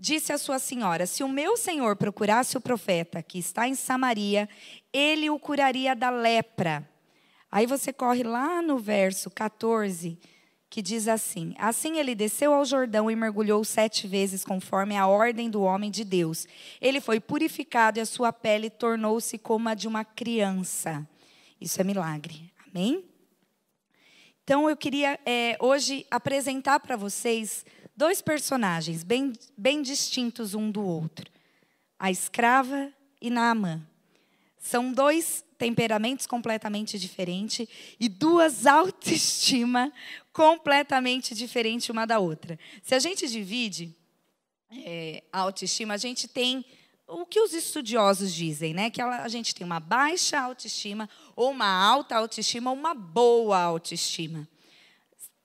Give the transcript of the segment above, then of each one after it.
disse à sua senhora: se o meu senhor procurasse o profeta que está em Samaria, ele o curaria da lepra. Aí você corre lá no verso 14, que diz assim: assim ele desceu ao Jordão e mergulhou 7 vezes, conforme a ordem do homem de Deus. Ele foi purificado e a sua pele tornou-se como a de uma criança. Isso é milagre. Amém? Então eu queria hoje apresentar para vocês 2 personagens bem distintos um do outro. A escrava e Naamã. São 2 temperamentos completamente diferentes e 2 autoestimas completamente diferentes uma da outra. Se a gente divide a autoestima, a gente tem o que os estudiosos dizem, né? Que a gente tem uma baixa autoestima, ou uma alta autoestima, ou uma boa autoestima.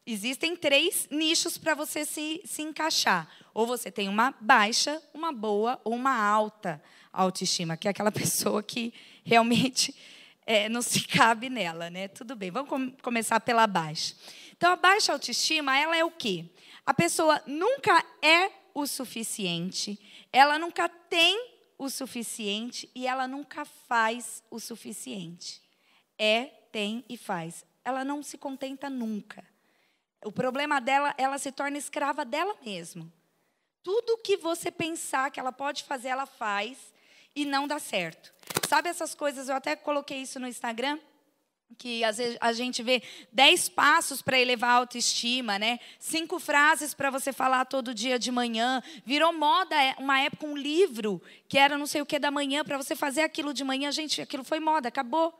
Existem 3 nichos para você se encaixar. Ou você tem uma baixa, uma boa ou uma alta autoestima, que é aquela pessoa que realmente não se cabe nela, né? Tudo bem, vamos começar pela baixa. Então, a baixa autoestima, ela é o quê? A pessoa nunca é o suficiente, ela nunca tem o suficiente e ela nunca faz o suficiente. Tem e faz. Ela não se contenta nunca. O problema dela, ela se torna escrava dela mesma. Tudo que você pensar que ela pode fazer, ela faz e não dá certo. Sabe essas coisas, eu até coloquei isso no Instagram, que às vezes a gente vê 10 passos para elevar a autoestima, né? 5 frases para você falar todo dia de manhã. Virou moda, uma época, um livro, que era não sei o que da manhã, para você fazer aquilo de manhã. Gente, aquilo foi moda, acabou. O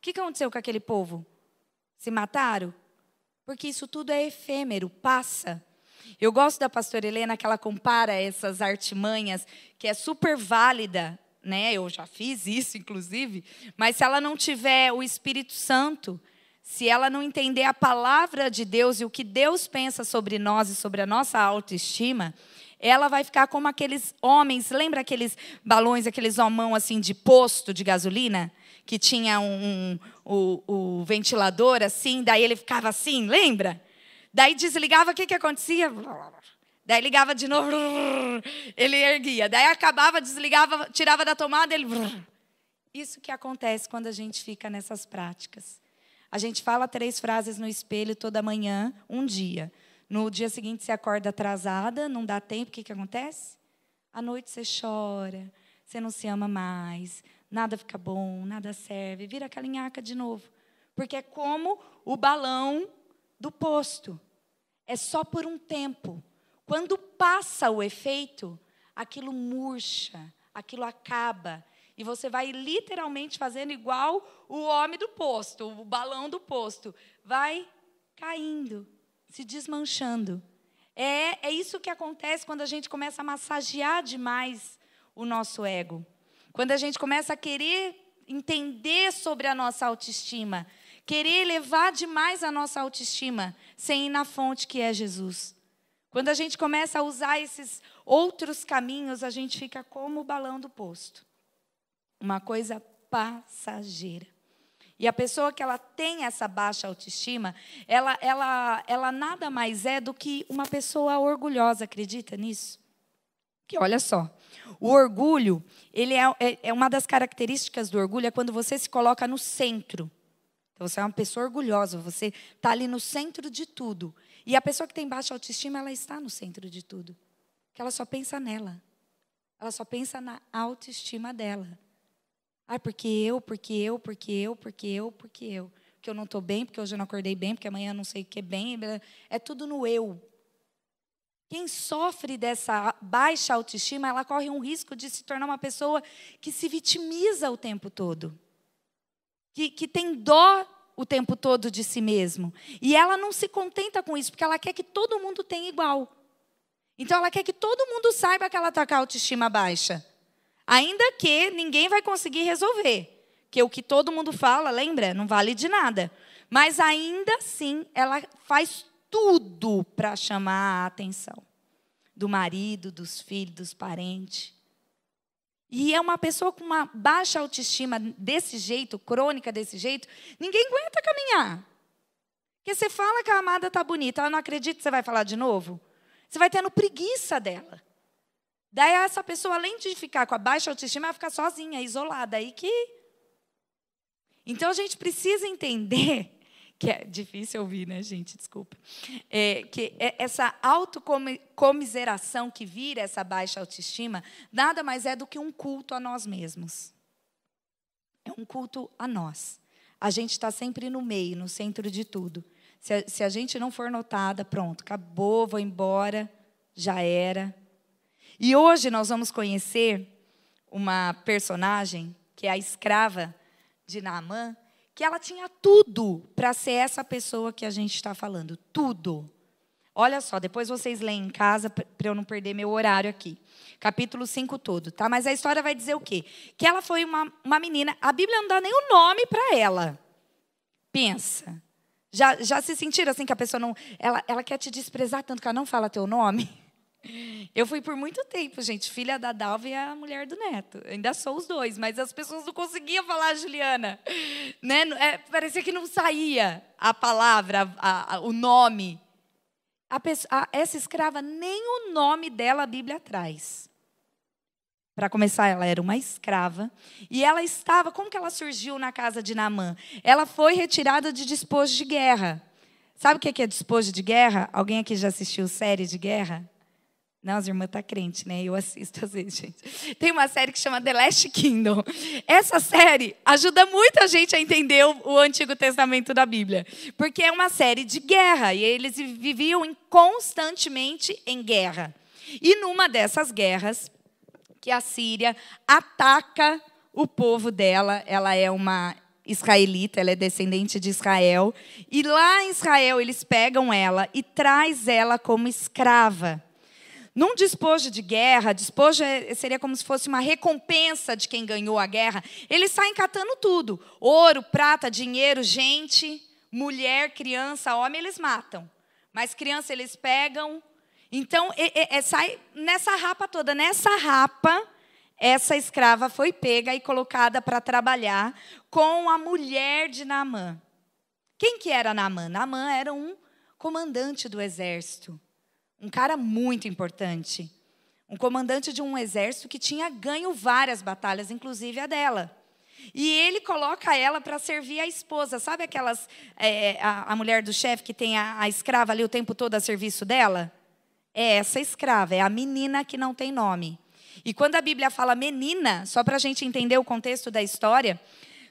que aconteceu com aquele povo? Se mataram? Porque isso tudo é efêmero, passa. Eu gosto da pastora Helena, que ela compara essas artimanhas, que é super válida, né? Eu já fiz isso, inclusive. Mas se ela não tiver o Espírito Santo, se ela não entender a palavra de Deus e o que Deus pensa sobre nós e sobre a nossa autoestima, ela vai ficar como aqueles homens, lembra aqueles balões, aqueles homão assim de posto de gasolina? Que tinha o ventilador assim, daí ele ficava assim, lembra? Daí desligava, o que acontecia? Daí ligava de novo, ele erguia. Daí acabava, desligava, tirava da tomada, ele... Isso que acontece quando a gente fica nessas práticas. A gente fala 3 frases no espelho toda manhã, um dia. No dia seguinte, você acorda atrasada, não dá tempo, o que acontece? À noite você chora, você não se ama mais, nada fica bom, nada serve, vira aquela nhaca de novo. Porque é como o balão do posto. É só por um tempo. Quando passa o efeito, aquilo murcha, aquilo acaba. E você vai literalmente fazendo igual o homem do posto, o balão do posto. Vai caindo, se desmanchando. É isso que acontece quando a gente começa a massagear demais o nosso ego. Quando a gente começa a querer entender sobre a nossa autoestima, querer elevar demais a nossa autoestima, sem ir na fonte que é Jesus. Quando a gente começa a usar esses outros caminhos, a gente fica como o balão do posto. Uma coisa passageira. E a pessoa que ela tem essa baixa autoestima, ela nada mais é do que uma pessoa orgulhosa, acredita nisso? Que olha só, o orgulho, ele é uma das características do orgulho, é quando você se coloca no centro. Então, você é uma pessoa orgulhosa, você está ali no centro de tudo. E a pessoa que tem baixa autoestima, ela está no centro de tudo. Porque ela só pensa nela. Ela só pensa na autoestima dela. Porque eu. Porque eu não estou bem, porque hoje eu não acordei bem, porque amanhã eu não sei o que é bem. É tudo no eu. Quem sofre dessa baixa autoestima, ela corre um risco de se tornar uma pessoa que se vitimiza o tempo todo. Que tem dó o tempo todo de si mesmo. E ela não se contenta com isso, porque ela quer que todo mundo tenha igual. Então, ela quer que todo mundo saiba que ela está com a autoestima baixa. Ainda que ninguém vai conseguir resolver. Porque o que todo mundo fala, lembra? Não vale de nada. Mas, ainda assim, ela faz tudo para chamar a atenção. Do marido, dos filhos, dos parentes. E é uma pessoa com uma baixa autoestima desse jeito, crônica desse jeito, ninguém aguenta caminhar. Porque você fala que a amada está bonita, ela não acredita que você vai falar de novo. Você vai tendo preguiça dela. Daí essa pessoa, além de ficar com a baixa autoestima, ela fica sozinha, isolada. Então a gente precisa entender, que é difícil ouvir, né, gente? Desculpa. Que essa autocomiseração que vira essa baixa autoestima, nada mais é do que um culto a nós mesmos. É um culto a nós. A gente está sempre no meio, no centro de tudo. Se a gente não for notada, pronto, acabou, vou embora, já era. E hoje nós vamos conhecer uma personagem, que é a escrava de Naamã, que ela tinha tudo para ser essa pessoa que a gente está falando. Tudo. Olha só, depois vocês leem em casa, para eu não perder meu horário aqui. Capítulo 5 todo, tá? Mas a história vai dizer o quê? Que ela foi uma menina, a Bíblia não dá nem o nome para ela. Pensa. Já se sentiram assim que a pessoa não... Ela quer te desprezar tanto que ela não fala teu nome? Eu fui por muito tempo, gente, filha da Dalva e a mulher do Neto. Eu ainda sou os dois, mas as pessoas não conseguiam falar Juliana. Né? Parecia que não saía a palavra, o nome. Essa escrava, nem o nome dela a Bíblia traz. Para começar, ela era uma escrava. E ela estava... Como que ela surgiu na casa de Naamã? Ela foi retirada de despojo de guerra. Sabe o que é despojo de guerra? Alguém aqui já assistiu série de guerra? Não, as irmãs estão crentes, né? Eu assisto às vezes, gente. Tem uma série que chama The Last Kingdom. Essa série ajuda muita gente a entender o Antigo Testamento da Bíblia. Porque é uma série de guerra. E eles viviam constantemente em guerra. E numa dessas guerras, que a Síria ataca o povo dela. Ela é uma israelita, ela é descendente de Israel. E lá em Israel, eles pegam ela e traz ela como escrava. Num despojo de guerra, despojo seria como se fosse uma recompensa de quem ganhou a guerra. Eles saem catando tudo. Ouro, prata, dinheiro, gente, mulher, criança, homem, eles matam. Mas criança eles pegam. Então, sai nessa rapa toda. Nessa rapa, essa escrava foi pega e colocada para trabalhar com a mulher de Naamã. Quem que era Naamã? Naamã era um comandante do exército. Um cara muito importante. Um comandante de um exército que tinha ganho várias batalhas, inclusive a dela. E ele coloca ela para servir a esposa. Sabe aquelas... a mulher do chefe que tem a escrava ali o tempo todo a serviço dela? É essa escrava, é a menina que não tem nome. E quando a Bíblia fala menina, só para a gente entender o contexto da história...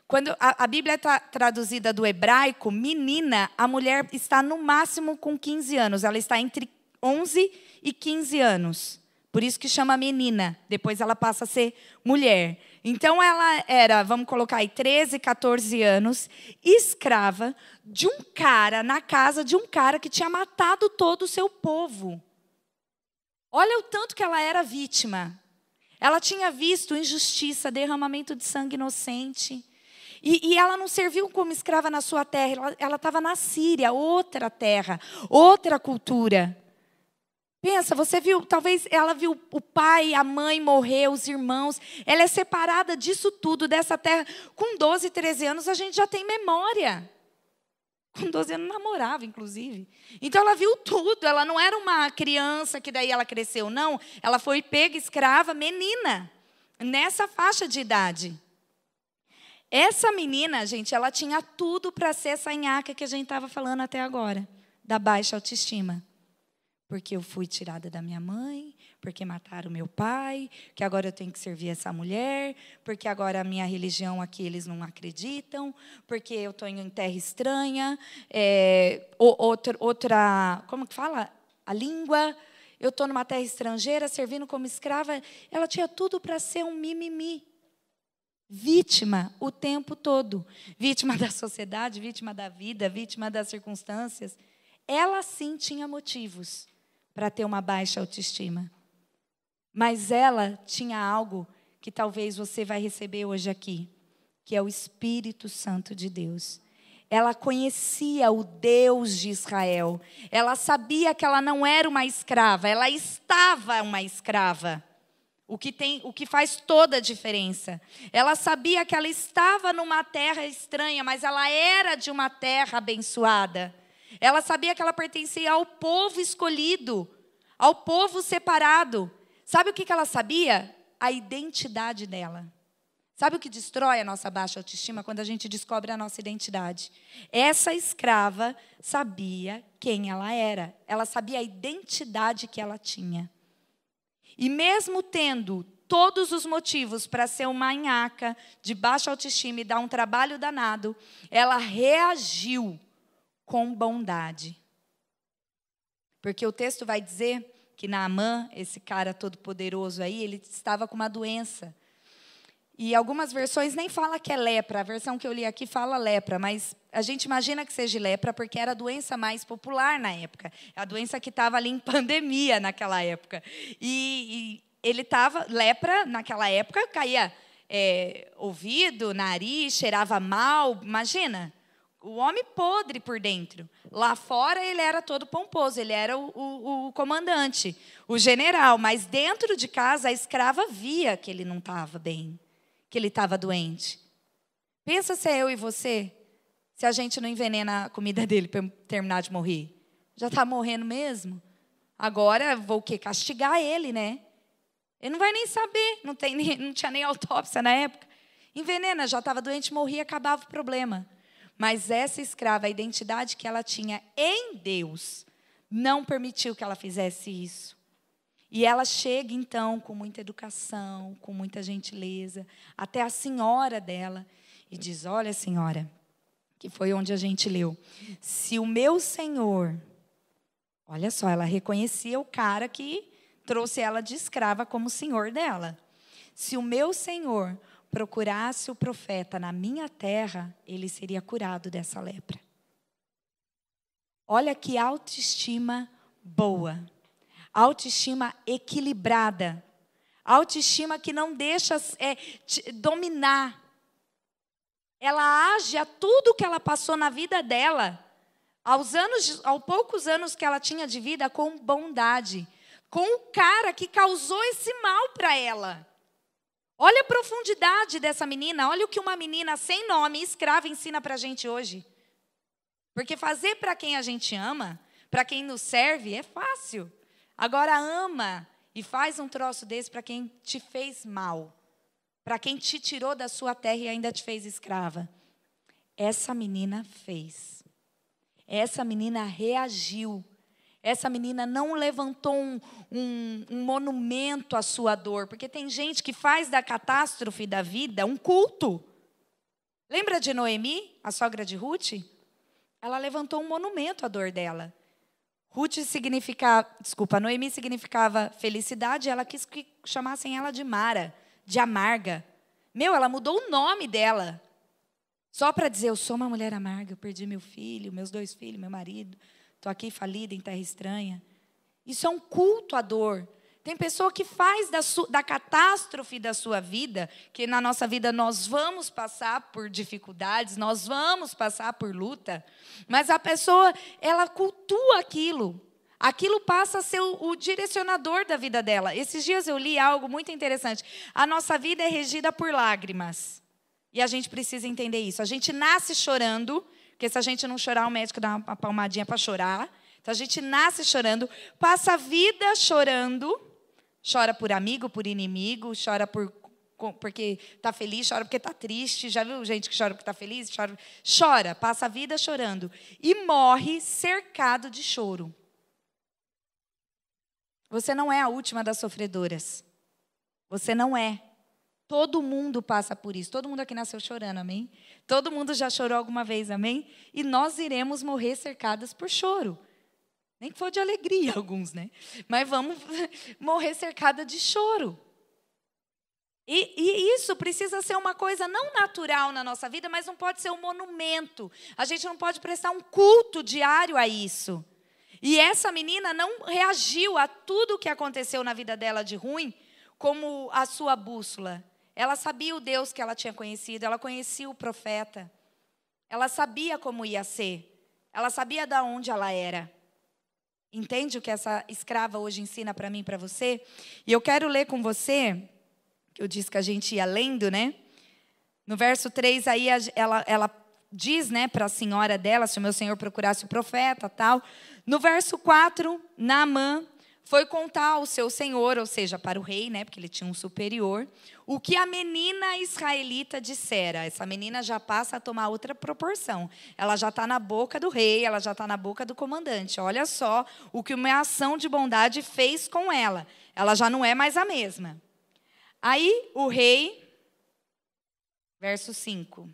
Quando a Bíblia está traduzida do hebraico, menina, a mulher está no máximo com 15 anos. Ela está entre 11 e 15 anos. Por isso que chama menina. Depois ela passa a ser mulher. Então ela era, vamos colocar aí, 13, 14 anos, escrava de um cara, na casa de um cara que tinha matado todo o seu povo. Olha o tanto que ela era vítima. Ela tinha visto injustiça, derramamento de sangue inocente. E ela não serviu como escrava na sua terra. Ela estava na Síria, outra terra, outra cultura. Pensa, você viu, talvez ela viu o pai, a mãe morrer, os irmãos. Ela é separada disso tudo, dessa terra. Com 12, 13 anos, a gente já tem memória. Com 12 anos, namorava, inclusive. Então, ela viu tudo. Ela não era uma criança que daí ela cresceu, não. Ela foi pega, escrava, menina. Nessa faixa de idade. Essa menina, gente, ela tinha tudo para ser essa nhaca que a gente estava falando até agora. Da baixa autoestima. Porque eu fui tirada da minha mãe, porque mataram meu pai, que agora eu tenho que servir essa mulher, porque agora a minha religião aqui eles não acreditam, porque eu estou em terra estranha, outra, como que fala? A língua, eu estou numa terra estrangeira, servindo como escrava. Ela tinha tudo para ser um mimimi. Vítima o tempo todo. Vítima da sociedade, vítima da vida, vítima das circunstâncias. Ela sim tinha motivos para ter uma baixa autoestima. Mas ela tinha algo que talvez você vai receber hoje aqui, que é o Espírito Santo de Deus. Ela conhecia o Deus de Israel. Ela sabia que ela não era uma escrava, ela estava uma escrava. O que faz toda a diferença. Ela sabia que ela estava numa terra estranha, mas ela era de uma terra abençoada. Ela sabia que ela pertencia ao povo escolhido, ao povo separado. Sabe o que ela sabia? A identidade dela. Sabe o que destrói a nossa baixa autoestima? Quando a gente descobre a nossa identidade. Essa escrava sabia quem ela era. Ela sabia a identidade que ela tinha. E mesmo tendo todos os motivos para ser uma nhaca, de baixa autoestima e dar um trabalho danado, ela reagiu com bondade. Porque o texto vai dizer que Naamã, esse cara todo poderoso aí, ele estava com uma doença. E algumas versões nem fala que é lepra. A versão que eu li aqui fala lepra, mas a gente imagina que seja lepra porque era a doença mais popular na época. A doença que estava ali em pandemia naquela época. E ele estava, lepra naquela época, caía ouvido, nariz, cheirava mal. Imagina, o homem podre por dentro. Lá fora ele era todo pomposo, ele era o comandante, o general. Mas dentro de casa a escrava via que ele não estava bem, que ele estava doente. Pensa se é eu e você, se a gente não envenena a comida dele para terminar de morrer. Já está morrendo mesmo? Agora vou o quê? Castigar ele, né? Ele não vai nem saber, não tinha nem autópsia na época. Envenena, já estava doente, morria, acabava o problema. Mas essa escrava, a identidade que ela tinha em Deus, não permitiu que ela fizesse isso. E ela chega, então, com muita educação, com muita gentileza, até a senhora dela, e diz, olha, senhora, que foi onde a gente leu, se o meu senhor, olha só, ela reconhecia o cara que trouxe ela de escrava como senhor dela. Se o meu senhor procurasse o profeta na minha terra, ele seria curado dessa lepra. Olha que autoestima boa. Autoestima equilibrada. Autoestima que não deixa dominar. Ela age a tudo que ela passou na vida dela, aos poucos anos que ela tinha de vida, com bondade. Com o cara que causou esse mal para ela. Olha a profundidade dessa menina. Olha o que uma menina sem nome, escrava, ensina para a gente hoje. Porque fazer para quem a gente ama, para quem nos serve, é fácil. Agora ama e faz um troço desse para quem te fez mal. Para quem te tirou da sua terra e ainda te fez escrava. Essa menina fez. Essa menina reagiu. Essa menina não levantou um monumento à sua dor. Porque tem gente que faz da catástrofe da vida um culto. Lembra de Noemi, a sogra de Ruth? Ela levantou um monumento à dor dela. Noemi significava felicidade. Ela quis que chamassem ela de Mara, de amarga. Ela mudou o nome dela. Só para dizer, eu sou uma mulher amarga, eu perdi meu filho, meus 2 filhos, meu marido. Estou aqui falida em terra estranha. Isso é um culto à dor. Tem pessoa que faz da catástrofe da sua vida, que na nossa vida nós vamos passar por dificuldades, nós vamos passar por luta, mas a pessoa, ela cultua aquilo. Aquilo passa a ser o direcionador da vida dela. Esses dias eu li algo muito interessante. A nossa vida é regida por lágrimas. E a gente precisa entender isso. A gente nasce chorando. Porque se a gente não chorar, o médico dá uma palmadinha para chorar. Então, a gente nasce chorando, passa a vida chorando. Chora por amigo, por inimigo, chora porque está feliz, chora porque está triste. Já viu gente que chora porque está feliz? Chora, passa a vida chorando. E morre cercado de choro. Você não é a última das sofredoras. Você não é. Todo mundo passa por isso. Todo mundo aqui nasceu chorando, amém? Todo mundo já chorou alguma vez, amém? E nós iremos morrer cercadas por choro. Nem que for de alegria, alguns, né? Mas vamos morrer cercada de choro. E isso precisa ser uma coisa não natural na nossa vida, mas não pode ser um monumento. A gente não pode prestar um culto diário a isso. E essa menina não reagiu a tudo o que aconteceu na vida dela de ruim como a sua bússola. Ela sabia o Deus que ela tinha conhecido, ela conhecia o profeta. Ela sabia como ia ser. Ela sabia de onde ela era. Entende o que essa escrava hoje ensina para mim e para você? E eu quero ler com você, que eu disse que a gente ia lendo, né? No verso 3, aí ela diz, né, para a senhora dela, se o meu senhor procurasse o profeta, tal. No verso 4, Naamã foi contar ao seu senhor, ou seja, para o rei, né, porque ele tinha um superior, o que a menina israelita dissera. Essa menina já passa a tomar outra proporção. Ela já está na boca do rei, ela já está na boca do comandante. Olha só o que uma ação de bondade fez com ela. Ela já não é mais a mesma. Aí o rei, verso 5.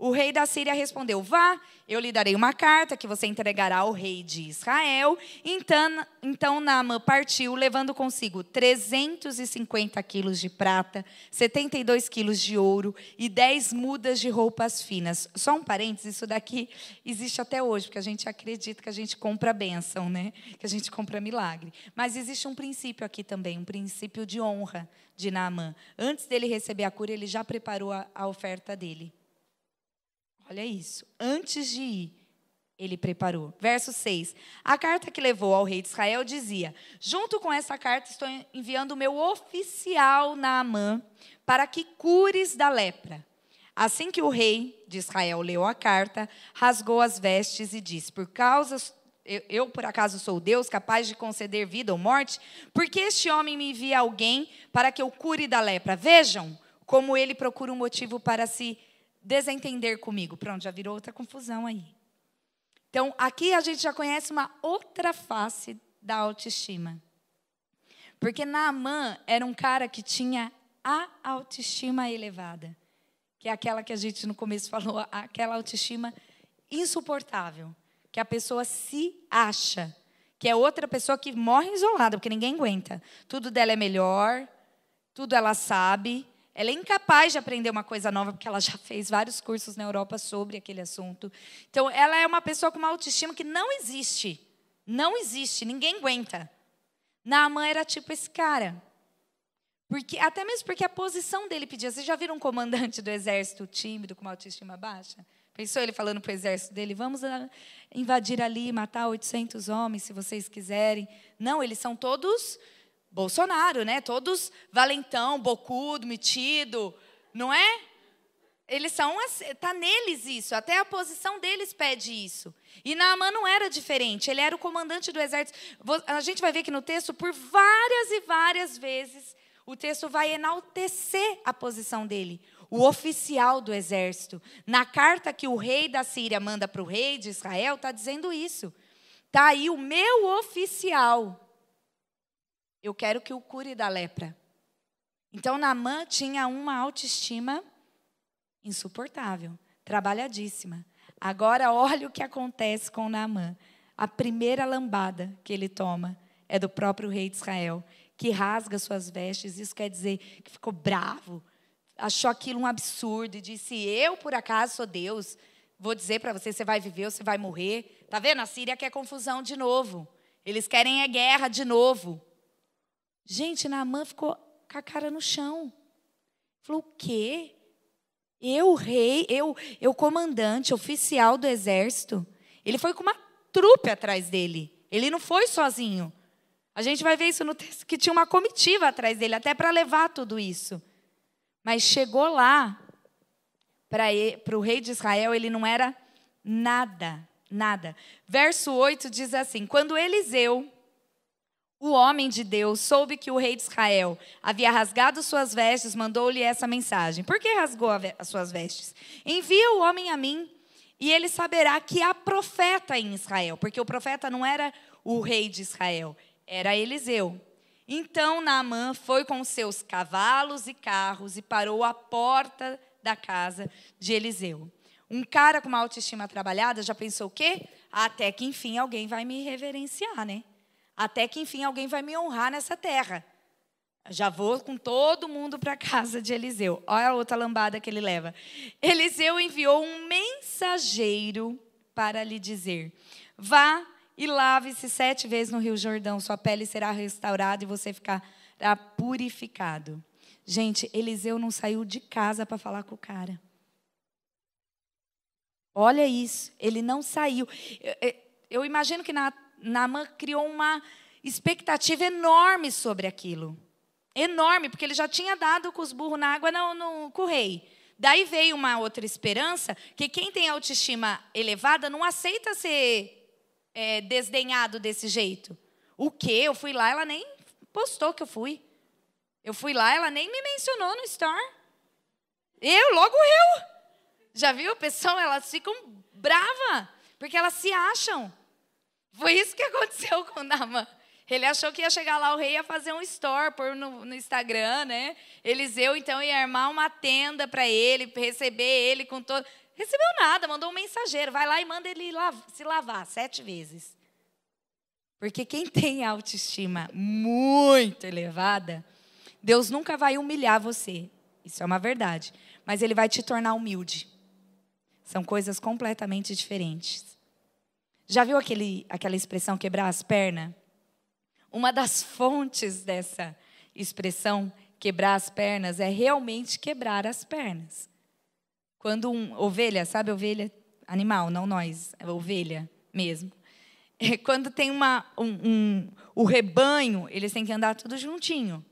O rei da Síria respondeu: vá, eu lhe darei uma carta que você entregará ao rei de Israel. Então Naamã partiu, levando consigo 350 quilos de prata, 72 quilos de ouro e 10 mudas de roupas finas. Só um parênteses, isso daqui existe até hoje, porque a gente acredita que a gente compra bênção, né? Que a gente compra milagre. Mas existe um princípio aqui também, um princípio de honra de Naamã. Antes dele receber a cura, ele já preparou a oferta dele. Olha isso. Antes de ir, ele preparou. Verso 6. A carta que levou ao rei de Israel dizia: junto com essa carta estou enviando o meu oficial Naamã para que cures da lepra. Assim que o rei de Israel leu a carta, rasgou as vestes e disse: eu por acaso sou Deus capaz de conceder vida ou morte? Porque este homem me envia alguém para que eu cure da lepra. Vejam como ele procura um motivo para se desentender comigo. Pronto, já virou outra confusão aí. Então, aqui a gente já conhece uma outra face da autoestima. Porque Naamã era um cara que tinha a autoestima elevada. Que é aquela que a gente no começo falou, aquela autoestima insuportável. Que a pessoa se acha. Que é outra pessoa que morre isolada, porque ninguém aguenta. Tudo dela é melhor, tudo ela sabe. Ela é incapaz de aprender uma coisa nova, porque ela já fez vários cursos na Europa sobre aquele assunto. Então, ela é uma pessoa com uma autoestima que não existe. Não existe, ninguém aguenta. Naamã era tipo esse cara. Até mesmo porque a posição dele pedia. Vocês já viram um comandante do exército tímido, com uma autoestima baixa? Pensou ele falando para o exército dele: vamos invadir ali e matar 800 homens, se vocês quiserem. Não, eles são todos Bolsonaro, né? Todos valentão, bocudo, metido, não é? Eles são, está neles isso, até a posição deles pede isso. E Naamã não era diferente, ele era o comandante do exército. A gente vai ver que no texto, por várias e várias vezes, o texto vai enaltecer a posição dele, o oficial do exército. Na carta que o rei da Síria manda para o rei de Israel, está dizendo isso. Está aí o meu oficial. Eu quero que o cure da lepra. Então, Naamã tinha uma autoestima insuportável, trabalhadíssima. Agora, olha o que acontece com Naamã. A primeira lambada que ele toma é do próprio rei de Israel, que rasga suas vestes. Isso quer dizer que ficou bravo, achou aquilo um absurdo e disse: eu, por acaso, sou Deus, vou dizer para você, você vai viver ou você vai morrer. Está vendo? A Síria quer confusão de novo. Eles querem guerra de novo. Gente, Naamã ficou com a cara no chão. Falou: o quê? Eu, rei, eu comandante, oficial do exército. Ele foi com uma trupe atrás dele. Ele não foi sozinho. A gente vai ver isso no texto, que tinha uma comitiva atrás dele, até para levar tudo isso. Mas chegou lá, para o rei de Israel, ele não era nada, nada. Verso 8 diz assim: quando Eliseu, o homem de Deus, soube que o rei de Israel havia rasgado suas vestes, mandou-lhe essa mensagem. Por que rasgou as suas vestes? Envia o homem a mim, e ele saberá que há profeta em Israel. Porque o profeta não era o rei de Israel, era Eliseu. Então Naamã foi com seus cavalos e carros e parou à porta da casa de Eliseu. Um cara com uma autoestima trabalhada já pensou o quê? Até que enfim alguém vai me reverenciar, né? Até que, enfim, alguém vai me honrar nessa terra. Já vou com todo mundo para a casa de Eliseu. Olha a outra lambada que ele leva. Eliseu enviou um mensageiro para lhe dizer: vá e lave-se 7 vezes no Rio Jordão. Sua pele será restaurada e você ficará purificado. Gente, Eliseu não saiu de casa para falar com o cara. Olha isso. Ele não saiu. Eu imagino que Naamã criou uma expectativa enorme sobre aquilo. Enorme, porque ele já tinha dado com os burros na água com o rei. Daí veio uma outra esperança, que quem tem autoestima elevada não aceita ser desdenhado desse jeito. O quê? Eu fui lá, ela nem postou que eu fui. Eu fui lá, ela nem me mencionou no store. Logo eu. Já viu? Pessoal, elas ficam bravas, porque elas se acham. Foi isso que aconteceu com Naamã. Ele achou que ia chegar lá, o rei ia fazer um store, pôr no Instagram, né? Eliseu, então, ia armar uma tenda para ele, receber ele com todo... Recebeu nada, mandou um mensageiro. Vai lá e manda ele se lavar 7 vezes. Porque quem tem autoestima muito elevada, Deus nunca vai humilhar você. Isso é uma verdade. Mas Ele vai te tornar humilde. São coisas completamente diferentes. Já viu aquela expressão quebrar as pernas? Uma das fontes dessa expressão, quebrar as pernas, é realmente quebrar as pernas. Quando ovelha, sabe ovelha? Animal, não nós, é ovelha mesmo. Quando tem o rebanho, eles têm que andar tudo juntinho.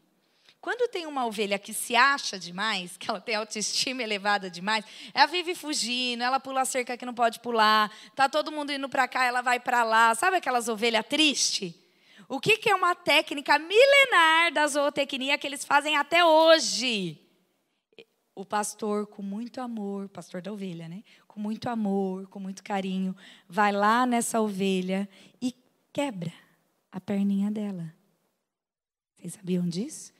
Quando tem uma ovelha que se acha demais, que ela tem autoestima elevada demais, ela vive fugindo, ela pula a cerca que não pode pular, tá todo mundo indo para cá, ela vai para lá. Sabe aquelas ovelhas tristes? O que é uma técnica milenar da zootecnia que eles fazem até hoje? O pastor, com muito amor, pastor da ovelha, né? Com muito amor, com muito carinho, vai lá nessa ovelha e quebra a perninha dela. Vocês sabiam disso?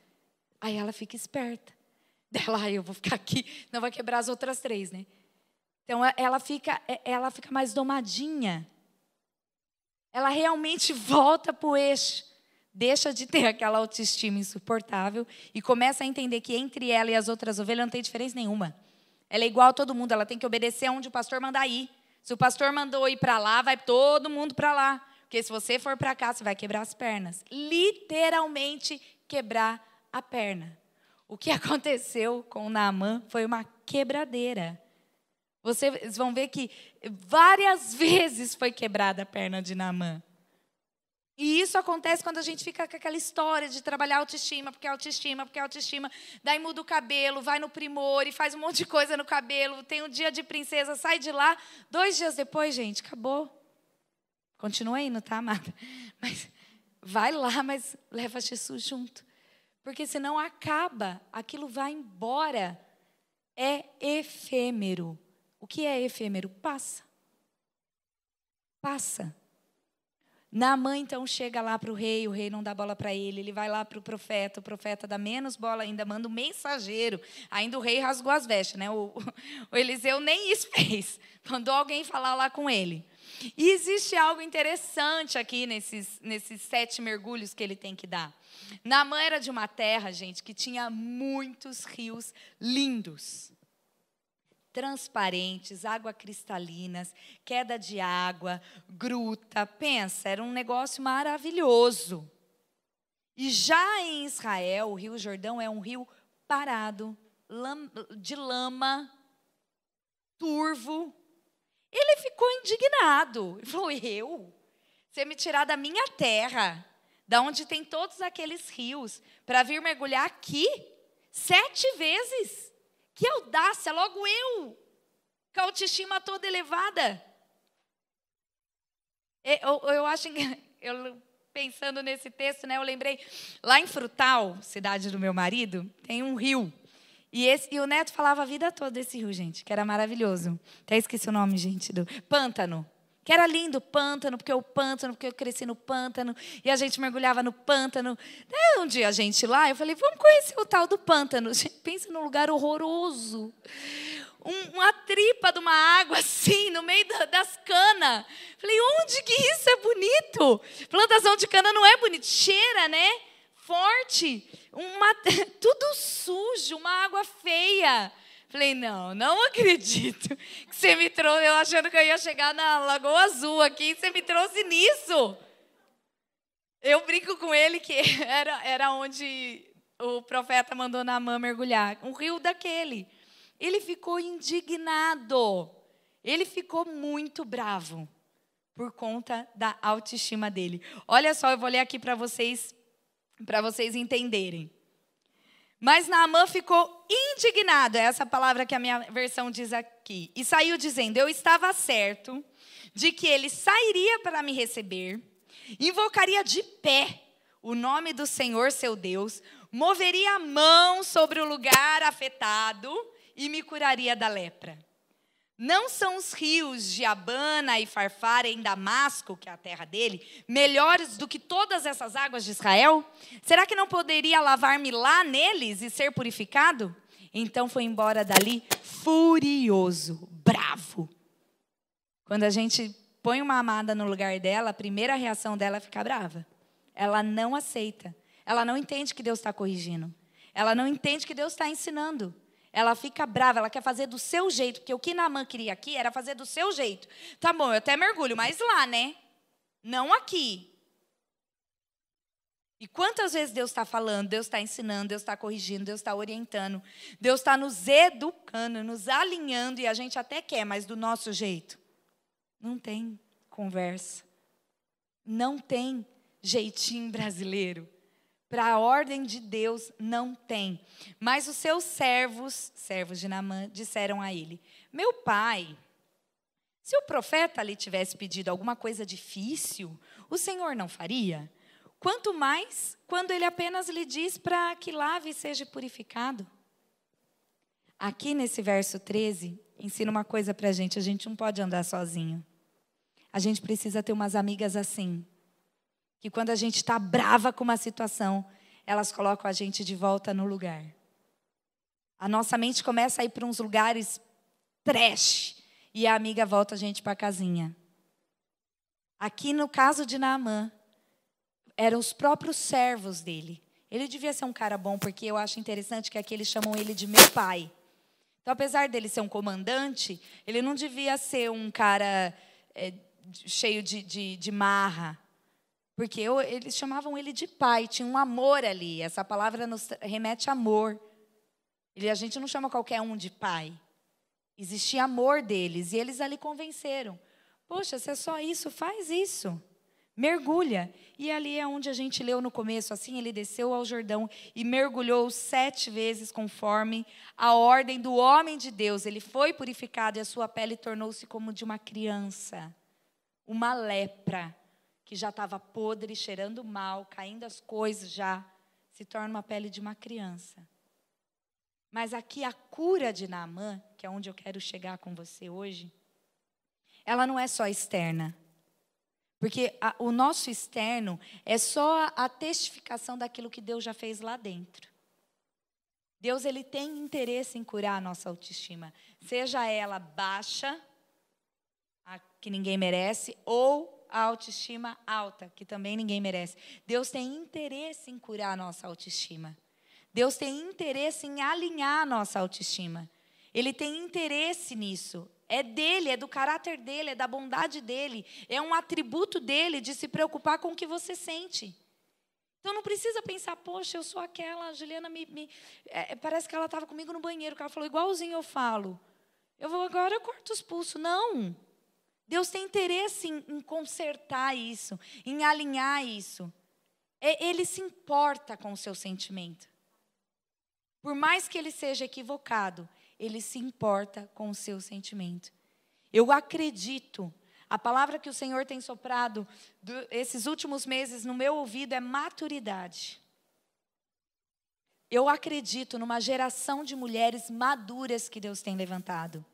Aí ela fica esperta. Dela, eu vou ficar aqui, não vai quebrar as outras 3, né? Então ela fica mais domadinha. Ela realmente volta para o eixo. Deixa de ter aquela autoestima insuportável e começa a entender que entre ela e as outras ovelhas não tem diferença nenhuma. Ela é igual a todo mundo, ela tem que obedecer onde o pastor mandar ir. Se o pastor mandou ir para lá, vai todo mundo para lá. Porque se você for para cá, você vai quebrar as pernas. Literalmente quebrar a perna. O que aconteceu com Naamã foi uma quebradeira. Vocês vão ver que várias vezes foi quebrada a perna de Naamã. E isso acontece quando a gente fica com aquela história de trabalhar autoestima, porque autoestima. Daí muda o cabelo, vai no Primor e faz um monte de coisa no cabelo. Tem um dia de princesa, sai de lá. 2 dias depois, gente, acabou. Continua indo, tá, amada? Mas vai lá, mas leva Jesus junto. Porque senão acaba, aquilo vai embora. É efêmero. O que é efêmero? Passa. Passa. Naamã, então, chega lá para o rei não dá bola para ele vai lá para o profeta dá menos bola ainda, manda um mensageiro. Ainda o rei rasgou as vestes, né? O Eliseu nem isso fez, mandou alguém falar lá com ele. E existe algo interessante aqui nesses 7 mergulhos que ele tem que dar. Naamã era de uma terra, gente, que tinha muitos rios lindos. Transparentes, água cristalinas, queda de água, gruta. Pensa, era um negócio maravilhoso. E já em Israel, o Rio Jordão é um rio parado, de lama, turvo. Ele ficou indignado. Ele falou, você me tirar da minha terra, da onde tem todos aqueles rios, para vir mergulhar aqui 7 vezes? Que audácia, logo eu, com a autoestima toda elevada. Eu acho, pensando nesse texto, né, eu lembrei, lá em Frutal, cidade do meu marido, tem um rio. E o Neto falava a vida toda desse rio, gente, que era maravilhoso. Até esqueci o nome, gente, do Pântano. Que era lindo, pântano, porque eu cresci no pântano, e a gente mergulhava no pântano. Daí um dia a gente lá, eu falei, vamos conhecer o tal do pântano. Pensa num lugar horroroso. Uma tripa de uma água assim, no meio das canas. Falei, onde que isso é bonito? Plantação de cana não é bonito, cheira, né? Forte, tudo sujo, uma água feia. Falei, não acredito que você me trouxe, eu achando que eu ia chegar na Lagoa Azul aqui, você me trouxe nisso. Eu brinco com ele que era onde o profeta mandou Naamã mergulhar, um rio daquele. Ele ficou indignado, ele ficou muito bravo por conta da autoestima dele. Olha só, eu vou ler aqui para vocês entenderem. Mas Naamã ficou indignado, é essa palavra que a minha versão diz aqui. E saiu dizendo, eu estava certo de que ele sairia para me receber, invocaria de pé o nome do Senhor seu Deus, moveria a mão sobre o lugar afetado e me curaria da lepra. Não são os rios de Abana e Farfar em Damasco, que é a terra dele, melhores do que todas essas águas de Israel? Será que não poderia lavar-me lá neles e ser purificado? Então foi embora dali furioso, bravo. Quando a gente põe uma amada no lugar dela, a primeira reação dela é ficar brava. Ela não aceita. Ela não entende que Deus está corrigindo. Ela não entende que Deus está ensinando. Ela fica brava, ela quer fazer do seu jeito, porque o que Naamã queria aqui era fazer do seu jeito. Tá bom, eu até mergulho, mas lá, né? Não aqui. E quantas vezes Deus está falando, Deus está ensinando, Deus está corrigindo, Deus está orientando, Deus está nos educando, nos alinhando, e a gente até quer, mas do nosso jeito. Não tem conversa. Não tem jeitinho brasileiro. Para a ordem de Deus, não tem. Mas os seus servos de Naamã, disseram a ele: meu pai, se o profeta lhe tivesse pedido alguma coisa difícil, o Senhor não faria? Quanto mais quando ele apenas lhe diz para que lave e seja purificado. Aqui nesse verso 13, ensina uma coisa para a gente não pode andar sozinho. A gente precisa ter umas amigas assim, que quando a gente está brava com uma situação, elas colocam a gente de volta no lugar. A nossa mente começa a ir para uns lugares trash, e a amiga volta a gente para a casinha. Aqui no caso de Naamã, eram os próprios servos dele. Ele devia ser um cara bom, porque eu acho interessante que aqui eles chamam ele de meu pai. Então, apesar dele ser um comandante, ele não devia ser um cara cheio de marra. Porque eles chamavam ele de pai, tinha um amor ali. Essa palavra nos remete a amor. A gente não chama qualquer um de pai. Existia amor deles, e eles ali convenceram. Poxa, se é só isso, faz isso. Mergulha. E ali é onde a gente leu no começo, assim, ele desceu ao Jordão e mergulhou 7 vezes conforme a ordem do homem de Deus. Ele foi purificado e a sua pele tornou-se como de uma criança. Uma lepra que já estava podre, cheirando mal, caindo as coisas já, se torna uma pele de uma criança. Mas aqui a cura de Naamã, que é onde eu quero chegar com você hoje, ela não é só externa. Porque o nosso externo é só a testificação daquilo que Deus já fez lá dentro. Deus, ele tem interesse em curar a nossa autoestima. Seja ela baixa, a que ninguém merece, ou a autoestima alta, que também ninguém merece. Deus tem interesse em curar a nossa autoestima. Deus tem interesse em alinhar a nossa autoestima. Ele tem interesse nisso. É dele, é do caráter dele, é da bondade dele. É um atributo dele de se preocupar com o que você sente. Então não precisa pensar, poxa, eu sou aquela, a Juliana parece que ela estava comigo no banheiro, que ela falou igualzinho eu falo. Agora eu corto os pulsos. Não. Deus tem interesse em consertar isso, em alinhar isso. Ele se importa com o seu sentimento. Por mais que ele seja equivocado, ele se importa com o seu sentimento. Eu acredito, a palavra que o Senhor tem soprado esses últimos meses no meu ouvido é maturidade. Eu acredito numa geração de mulheres maduras que Deus tem levantado.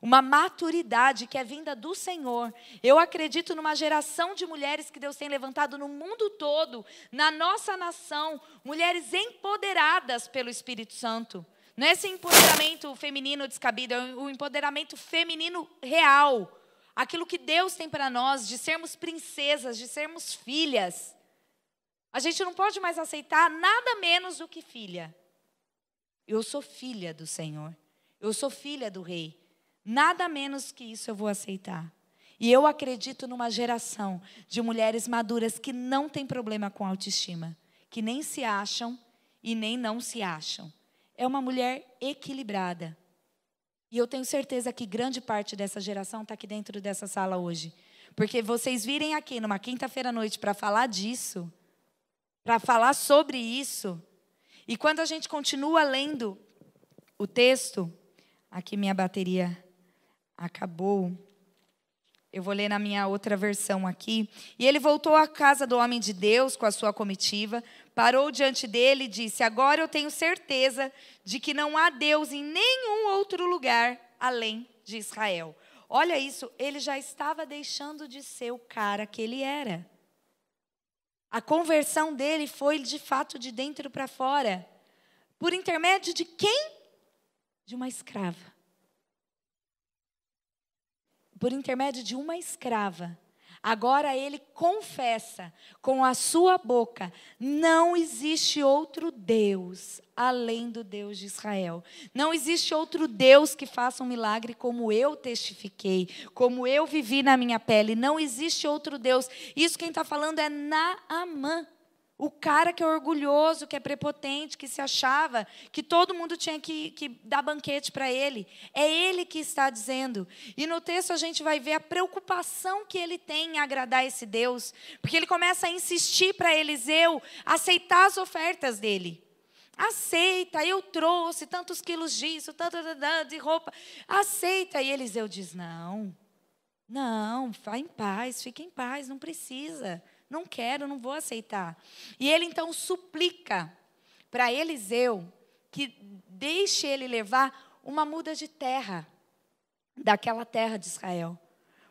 Uma maturidade que é vinda do Senhor. Eu acredito numa geração de mulheres que Deus tem levantado no mundo todo, na nossa nação, mulheres empoderadas pelo Espírito Santo. Não é esse empoderamento feminino descabido, é o empoderamento feminino real. Aquilo que Deus tem para nós, de sermos princesas, de sermos filhas. A gente não pode mais aceitar nada menos do que filha. Eu sou filha do Senhor. Eu sou filha do Rei. Nada menos que isso eu vou aceitar. E eu acredito numa geração de mulheres maduras que não tem problema com autoestima. Que nem se acham e nem não se acham. É uma mulher equilibrada. E eu tenho certeza que grande parte dessa geração está aqui dentro dessa sala hoje. Porque vocês virem aqui numa quinta-feira à noite para falar disso, para falar sobre isso. E quando a gente continua lendo o texto, aqui minha bateria acabou. Eu vou ler na minha outra versão aqui. E ele voltou à casa do homem de Deus com a sua comitiva, parou diante dele e disse: agora eu tenho certeza de que não há Deus em nenhum outro lugar além de Israel. Olha isso, ele já estava deixando de ser o cara que ele era. A conversão dele foi de fato de dentro para fora. Por intermédio de quem? De uma escrava. Por intermédio de uma escrava. Agora ele confessa com a sua boca: não existe outro Deus além do Deus de Israel. Não existe outro Deus que faça um milagre como eu testifiquei, como eu vivi na minha pele. Não existe outro Deus. Isso quem está falando é Naamã. O cara que é orgulhoso, que é prepotente, que se achava que todo mundo tinha que dar banquete para ele. É ele que está dizendo. E no texto a gente vai ver a preocupação que ele tem em agradar esse Deus. Porque ele começa a insistir para Eliseu aceitar as ofertas dele. Aceita, eu trouxe tantos quilos disso, tanto de roupa. Aceita. E Eliseu diz: não, vá em paz, fique em paz, não precisa. Não quero, não vou aceitar. E ele então suplica para Eliseu que deixe ele levar uma muda de terra, daquela terra de Israel.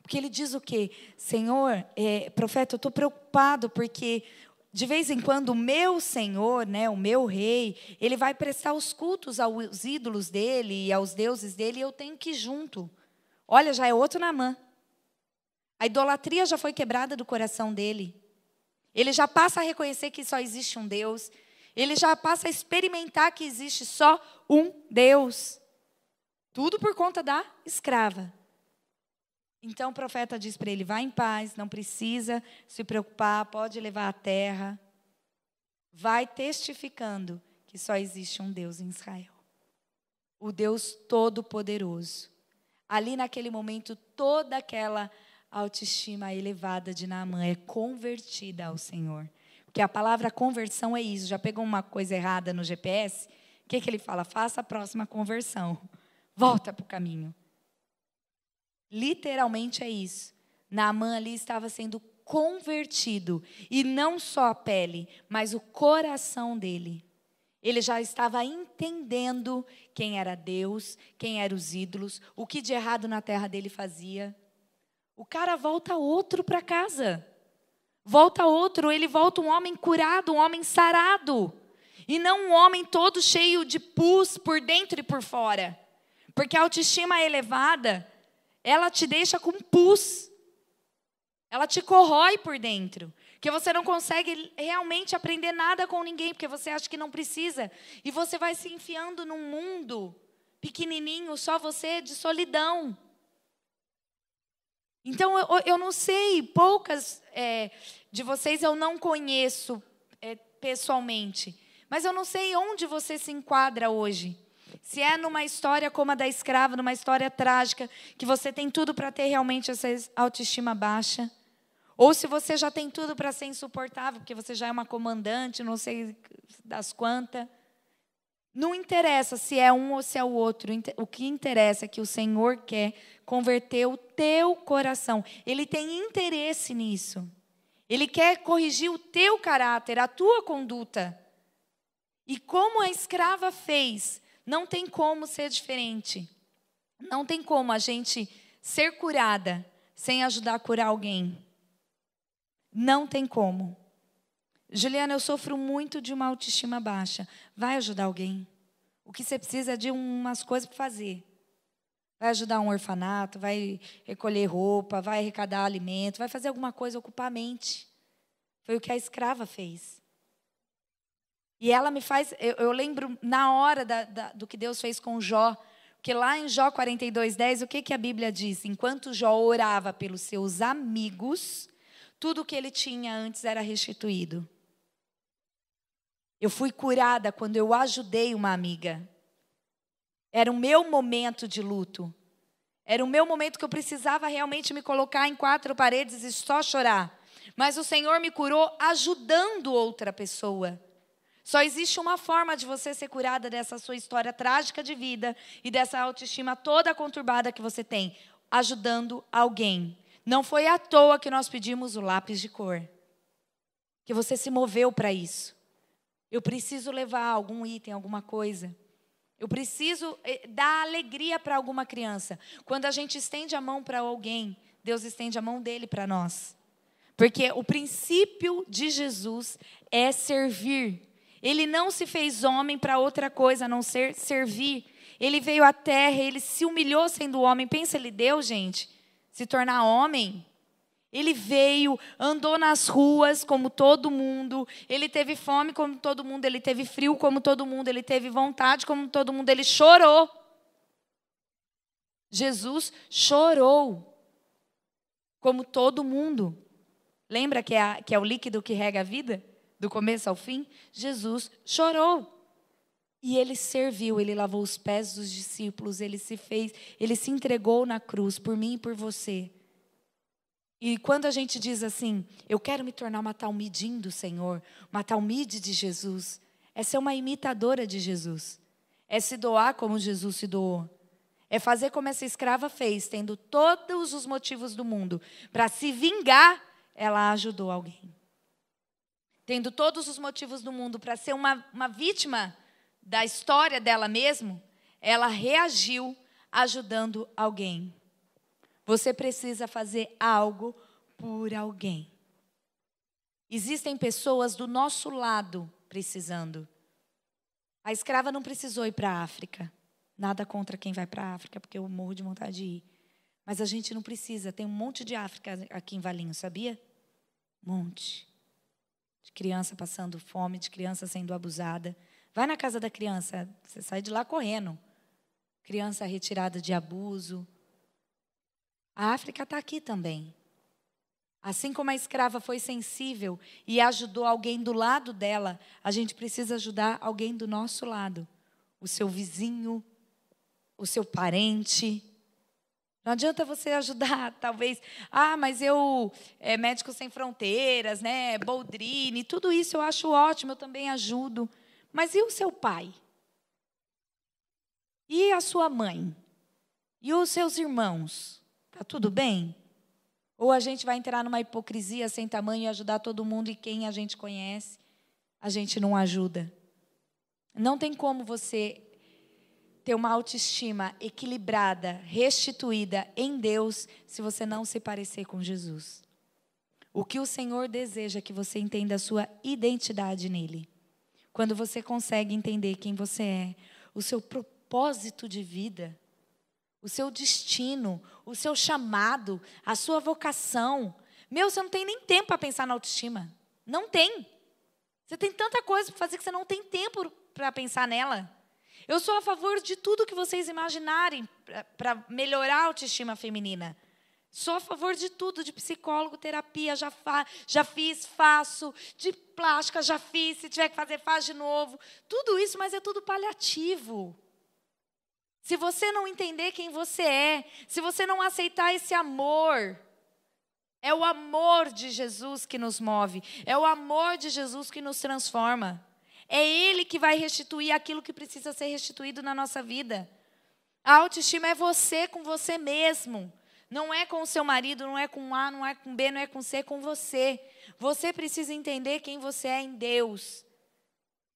Porque ele diz o quê? Senhor, profeta, eu estou preocupado porque de vez em quando o meu senhor, né, o meu rei, ele vai prestar os cultos aos ídolos dele e aos deuses dele e eu tenho que ir junto. Olha, já é outro Naamã. A idolatria já foi quebrada do coração dele. Ele já passa a reconhecer que só existe um Deus. Ele já passa a experimentar que existe só um Deus. Tudo por conta da escrava. Então o profeta diz para ele: vai em paz, não precisa se preocupar, pode levar a terra. Vai testificando que só existe um Deus em Israel. O Deus Todo-Poderoso. Ali naquele momento, toda aquela autoestima elevada de Naamã é convertida ao Senhor. Porque a palavra conversão é isso. Já pegou uma coisa errada no GPS? O que ele fala? Faça a próxima conversão. Volta para o caminho. Literalmente é isso. Naamã ali estava sendo convertido. E não só a pele, mas o coração dele. Ele já estava entendendo quem era Deus, quem eram os ídolos, o que de errado na terra dele fazia. O cara volta outro para casa. Volta outro, ele volta um homem curado, um homem sarado. E não um homem todo cheio de pus por dentro e por fora. Porque a autoestima elevada, ela te deixa com pus. Ela te corrói por dentro. Porque você não consegue realmente aprender nada com ninguém, porque você acha que não precisa. E você vai se enfiando num mundo pequenininho, só você, de solidão. Então, eu não sei, poucas de vocês eu não conheço pessoalmente. Mas eu não sei onde você se enquadra hoje. Se é numa história como a da escrava, numa história trágica, que você tem tudo para ter realmente essa autoestima baixa. Ou se você já tem tudo para ser insuportável, porque você já é uma comandante, não sei das quantas. Não interessa se é um ou se é o outro. O que interessa é que o Senhor quer converter o teu coração. Ele tem interesse nisso. Ele quer corrigir o teu caráter, a tua conduta. E como a escrava fez, não tem como ser diferente. Não tem como a gente ser curada sem ajudar a curar alguém. Não tem como. Juliana, eu sofro muito de uma autoestima baixa. Vai ajudar alguém. O que você precisa é de umas coisas para fazer. Vai ajudar um orfanato, vai recolher roupa, vai arrecadar alimento, vai fazer alguma coisa, ocupar a mente. Foi o que a escrava fez. E ela me faz... Eu lembro na hora do que Deus fez com Jó. Porque lá em Jó 42:10, o que a Bíblia diz? Enquanto Jó orava pelos seus amigos, tudo o que ele tinha antes era restituído. Eu fui curada quando eu ajudei uma amiga. Era o meu momento de luto. Era o meu momento que eu precisava realmente me colocar em quatro paredes e só chorar. Mas o Senhor me curou ajudando outra pessoa. Só existe uma forma de você ser curada dessa sua história trágica de vida e dessa autoestima toda conturbada que você tem. Ajudando alguém. Não foi à toa que nós pedimos o lápis de cor. Que você se moveu para isso. Eu preciso levar algum item, alguma coisa. Eu preciso dar alegria para alguma criança. Quando a gente estende a mão para alguém, Deus estende a mão dele para nós. Porque o princípio de Jesus é servir. Ele não se fez homem para outra coisa a não ser servir. Ele veio à terra, ele se humilhou sendo homem. Pensa, ele deu, gente, se tornar homem. Ele veio, andou nas ruas como todo mundo, ele teve fome como todo mundo, ele teve frio como todo mundo, ele teve vontade como todo mundo, ele chorou. Jesus chorou como todo mundo. Lembra que é o líquido que rega a vida? Do começo ao fim? Jesus chorou. E ele serviu, ele lavou os pés dos discípulos, ele se entregou na cruz por mim e por você. E quando a gente diz assim, eu quero me tornar uma talmidim do Senhor, uma talmide de Jesus, é ser uma imitadora de Jesus. É se doar como Jesus se doou. É fazer como essa escrava fez, tendo todos os motivos do mundo para se vingar, ela ajudou alguém. Tendo todos os motivos do mundo para ser uma vítima da história dela mesma, ela reagiu ajudando alguém. Você precisa fazer algo por alguém. Existem pessoas do nosso lado precisando. A escrava não precisou ir para a África. Nada contra quem vai para a África, porque eu morro de vontade de ir. Mas a gente não precisa. Tem um monte de África aqui em Valinhos, sabia? Um monte. De criança passando fome, de criança sendo abusada. Vai na casa da criança, você sai de lá correndo. Criança retirada de abuso. A África está aqui também. Assim como a escrava foi sensível e ajudou alguém do lado dela, a gente precisa ajudar alguém do nosso lado. O seu vizinho, o seu parente. Não adianta você ajudar, talvez. Mas Médicos Sem Fronteiras, né? Boldrini, tudo isso eu acho ótimo, eu também ajudo. Mas e o seu pai? E a sua mãe? E os seus irmãos? Tá tudo bem? Ou a gente vai entrar numa hipocrisia sem tamanho e ajudar todo mundo e quem a gente conhece, a gente não ajuda. Não tem como você ter uma autoestima equilibrada, restituída em Deus, se você não se parecer com Jesus. O que o Senhor deseja é que você entenda a sua identidade nele. Quando você consegue entender quem você é, o seu propósito de vida, o seu destino, o seu chamado, a sua vocação. Você não tem nem tempo para pensar na autoestima. Não tem. Você tem tanta coisa para fazer que você não tem tempo para pensar nela. Eu sou a favor de tudo que vocês imaginarem para melhorar a autoestima feminina. Sou a favor de tudo, de psicólogo, terapia, já fiz, faço, de plástica, já fiz, se tiver que fazer, faz de novo. Tudo isso, mas é tudo paliativo. Se você não entender quem você é, se você não aceitar esse amor, é o amor de Jesus que nos move, é o amor de Jesus que nos transforma. É Ele que vai restituir aquilo que precisa ser restituído na nossa vida. A autoestima é você com você mesmo. Não é com o seu marido, não é com A, não é com B, não é com C, é com você. Você precisa entender quem você é em Deus.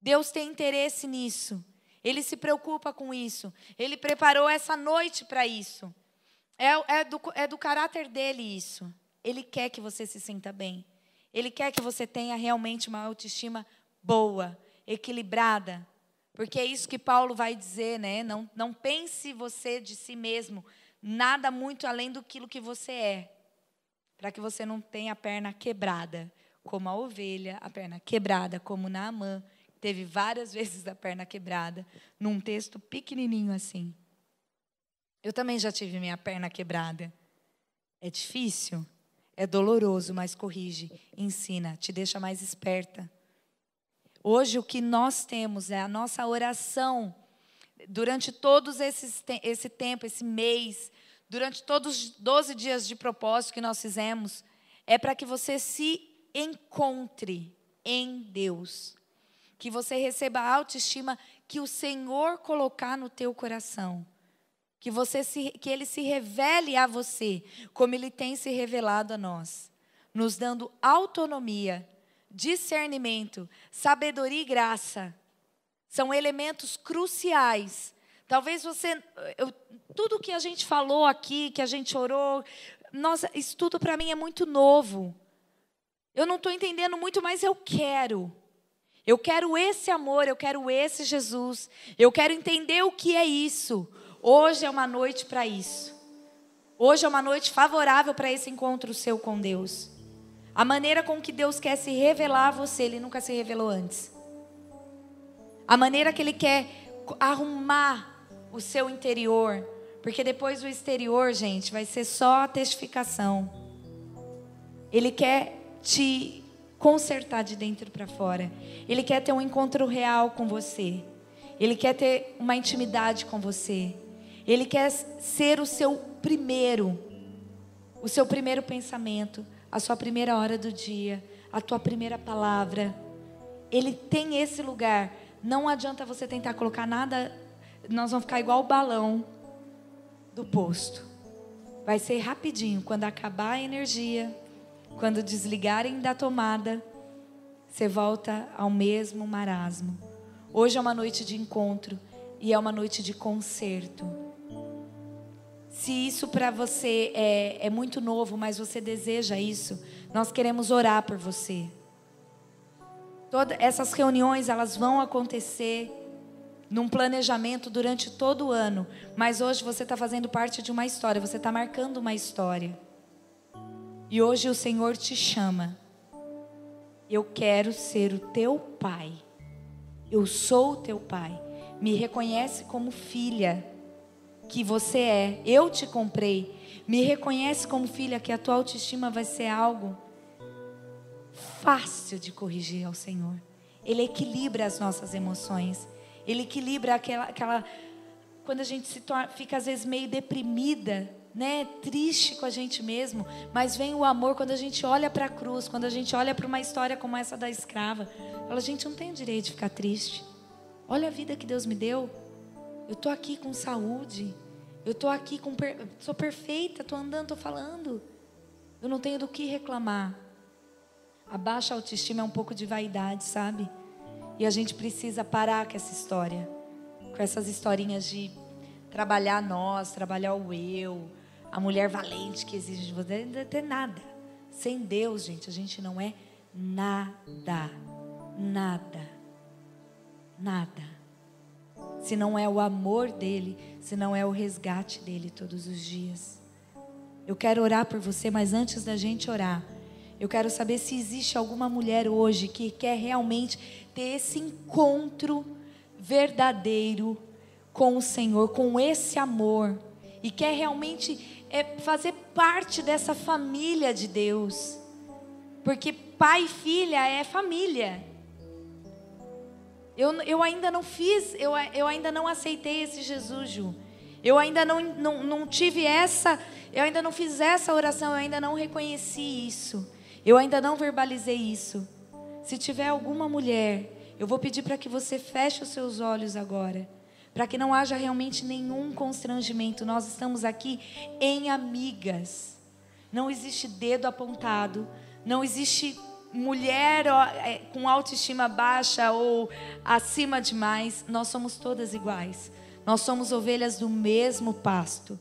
Deus tem interesse nisso. Ele se preocupa com isso. Ele preparou essa noite para isso. É do caráter dele isso. Ele quer que você se sinta bem. Ele quer que você tenha realmente uma autoestima boa, equilibrada. Porque é isso que Paulo vai dizer, né? Não pense você de si mesmo nada muito além do que você é. Para que você não tenha a perna quebrada, como a ovelha, a perna quebrada, como Naamã. Teve várias vezes a perna quebrada, num texto pequenininho assim. Eu também já tive minha perna quebrada. É difícil, é doloroso, mas corrige, ensina, te deixa mais esperta. Hoje o que nós temos é a nossa oração, durante todos esse tempo, esse mês, durante todos os 12 dias de propósito que nós fizemos, é para que você se encontre em Deus. Que você receba a autoestima que o Senhor colocar no teu coração. que Ele se revele a você, como Ele tem se revelado a nós, nos dando autonomia, discernimento, sabedoria e graça. São elementos cruciais. Talvez tudo que a gente falou aqui, que a gente orou, nossa, isso tudo para mim é muito novo. Eu não estou entendendo muito, mas eu quero. Eu quero esse amor, eu quero esse Jesus. Eu quero entender o que é isso. Hoje é uma noite para isso. Hoje é uma noite favorável para esse encontro seu com Deus. A maneira com que Deus quer se revelar a você, Ele nunca se revelou antes. A maneira que Ele quer arrumar o seu interior. Porque depois o exterior, gente, vai ser só a testificação. Ele quer te consertar de dentro para fora. Ele quer ter um encontro real com você. Ele quer ter uma intimidade com você. Ele quer ser o seu primeiro pensamento, a sua primeira hora do dia, a tua primeira palavra. Ele tem esse lugar. Não adianta você tentar colocar nada, nós vamos ficar igual o balão do posto. Vai ser rapidinho, quando acabar a energia, quando desligarem da tomada, você volta ao mesmo marasmo. Hoje é uma noite de encontro e é uma noite de conserto. Se isso para você é muito novo, mas você deseja isso, nós queremos orar por você. Todas essas reuniões, elas vão acontecer num planejamento durante todo o ano. Mas hoje você está fazendo parte de uma história, você está marcando uma história. E hoje o Senhor te chama. Eu quero ser o teu pai. Eu sou o teu pai. Me reconhece como filha que você é. Eu te comprei. Me reconhece como filha, que a tua autoestima vai ser algo fácil de corrigir ao Senhor. Ele equilibra as nossas emoções. Ele equilibra aquela quando a gente fica às vezes meio deprimida, né? Triste com a gente mesmo. Mas vem o amor quando a gente olha para a cruz, quando a gente olha para uma história como essa da escrava. Fala, gente, não tem direito de ficar triste. Olha a vida que Deus me deu. Eu estou aqui com saúde. Eu estou aqui sou perfeita, estou andando, estou falando. Eu não tenho do que reclamar. A baixa autoestima é um pouco de vaidade, sabe? E a gente precisa parar com essa história. Com essas historinhas de trabalhar trabalhar o eu. A mulher valente que exige de você. Não tem nada. Sem Deus, gente, a gente não é nada. Nada. Nada. Se não é o amor dele, se não é o resgate dele todos os dias. Eu quero orar por você, mas antes da gente orar, eu quero saber se existe alguma mulher hoje que quer realmente ter esse encontro verdadeiro com o Senhor, com esse amor, e quer realmente fazer parte dessa família de Deus, porque pai e filha é família. Eu ainda não fiz, eu ainda não aceitei esse Jesus, Ju. Eu ainda não tive eu ainda não fiz essa oração, eu ainda não reconheci isso. Eu ainda não verbalizei isso. Se tiver alguma mulher, eu vou pedir para que você feche os seus olhos agora, para que não haja realmente nenhum constrangimento. Nós estamos aqui em amigas. Não existe dedo apontado, não existe mulher com autoestima baixa ou acima demais. Nós somos todas iguais. Nós somos ovelhas do mesmo pasto.